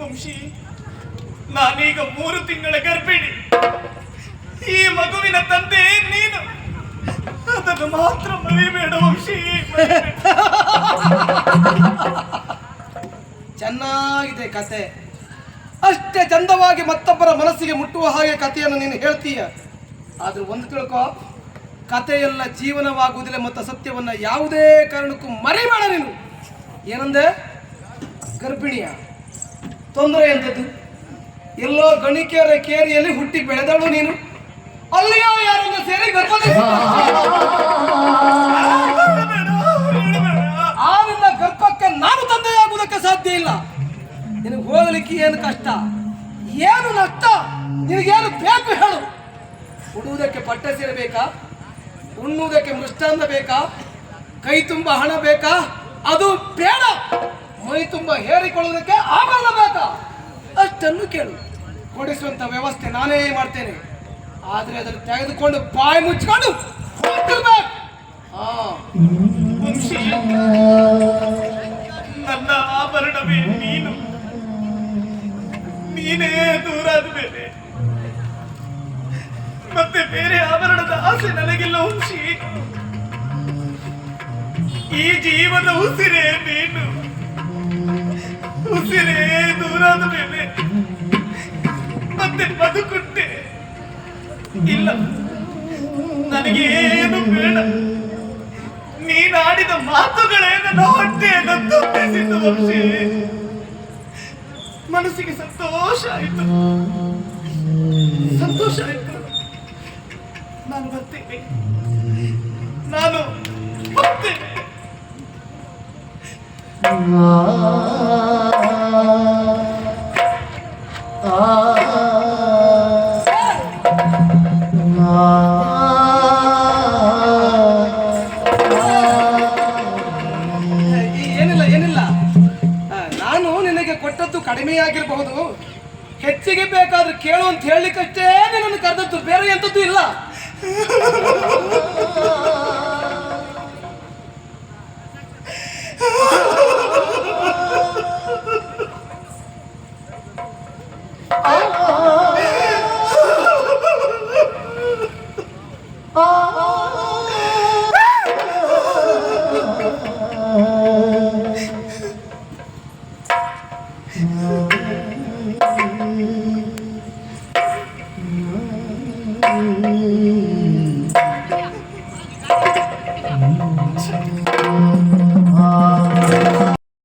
ವಂಶಿ, ನಾನೀಗ 3 ತಿಂಗಳ ಗರ್ಭಿಣಿ. ಈ ಮಗುವಿನ ತಂದೆ ನೀನು. ಅದನ್ನು ಮಾತ್ರ ಮರಿಬೇಡ ವಂಶಿ. ಚೆನ್ನಾಗಿದೆ ಕತೆ. ಅಷ್ಟೇ ಚಂದವಾಗಿ ಮತ್ತೊಬ್ಬರ ಮನಸ್ಸಿಗೆ ಮುಟ್ಟುವ ಹಾಗೆ ಕಥೆಯನ್ನು ನೀನು ಹೇಳ್ತೀಯ. ಆದ್ರೂ ಒಂದು ತಿಳ್ಕೊ, ಕಥೆಯೆಲ್ಲ ಜೀವನವಾಗುವುದಿಲ್ಲ ಮತ್ತು ಸತ್ಯವನ್ನ ಯಾವುದೇ ಕಾರಣಕ್ಕೂ ಮರಿಬೇಡ ನೀನು. ಏನಂದೆ? ಗರ್ಭಿಣಿಯ ತೊಂದರೆ ಎಂಥದ್ದು? ಎಲ್ಲೋ ಗಣಿಕೆಯರ ಕೇರಿಯಲ್ಲಿ ಹುಟ್ಟಿ ಬೆಳೆದಳು ನೀನು. ಅಲ್ಲಿಯೋ ಯಾರನ್ನ ಸೇರಿ ಆ ನಿನ್ನ ಗರ್ಭಕ್ಕೆ ನಾನು ತಂದೆಯಾಗುವುದಕ್ಕೆ ಸಾಧ್ಯ ಇಲ್ಲ. ನಿನಗೆ ಹೋಗಲಿಕ್ಕೆ ಏನು ಕಷ್ಟ, ಏನು ನಷ್ಟ, ನಿನಗೇನು ಬೇಕು ಹೇಳು. ಉಡುವುದಕ್ಕೆ ಪಟ್ಟೆ ಸೀರೆ ಬೇಕಾ? ಉಣ್ಣುವುದಕ್ಕೆ ಮೃಷ್ಟಾನ್ನ ಬೇಕಾ? ಕೈ ತುಂಬ ಹಣ ಬೇಕಾ? ಅದು ಬೇಡ. ಮೈ ತುಂಬ ಹೇರಿಕೊಳ್ಳುವುದಕ್ಕೆ ಆಭರಣ ಬೇಕಾ? ಅಷ್ಟನ್ನು ಕೇಳು, ಕೊಡಿಸುವಂತ ವ್ಯವಸ್ಥೆ ನಾನೇ ಮಾಡ್ತೇನೆ. ಆದ್ರೆ ಅದನ್ನು ತೆಗೆದುಕೊಂಡು ಬಾಯಿ ಮುಚ್ಕೊಂಡು ಹೋಗ್ತಿರ್ಬೇಕು. ನನ್ನ ಆಭರಣವೇ ನೀನು. ನೀನೇ ದೂರಾದ ಮೇಲೆ ಮತ್ತೆ ಬೇರೆ ಆಭರಣದ ಆಸೆ ನನಗಿಲ್ಲ ವಂಶಿ. ಈ ಜೀವನ ಉಸಿರೇ ನೀನು. ಉಸಿರೇ ದೂರಾದ ಮೇಲೆ ಮತ್ತೆ ಬದುಕುಂಟೆ ಇಲ್ಲ. ನನಗೇನು ಬೇಡ. ನೀನಾಡಿದ ಮಾತುಗಳೇ ನನ್ನ ಹೊಟ್ಟೆಯನ್ನು ತುಂಬಿಸಿತು ವಂಶಿ. ಮನಸ್ಸಿಗೆ ಸಂತೋಷ ಆಯಿತು, ಸಂತೋಷ ಆಯಿತು. ನಾನು ಬರ್ತೇನೆ, ನಾನು ಬರ್ತೇನೆ. ಏನಿಲ್ಲ, ನಾನು ನಿನಗೆ ಕೊಟ್ಟದ್ದು ಕಡಿಮೆಯಾಗಿರಬಹುದು. ಹೆಚ್ಚಿಗೆ ಬೇಕಾದ್ರೆ ಕೇಳು ಅಂತ ಹೇಳಲಿಕ್ಕಷ್ಟೇ ನಿನ್ನನ್ನು ಕರೆದದ್ದು, ಬೇರೆ ಎಂಥದ್ದು ಇಲ್ಲ.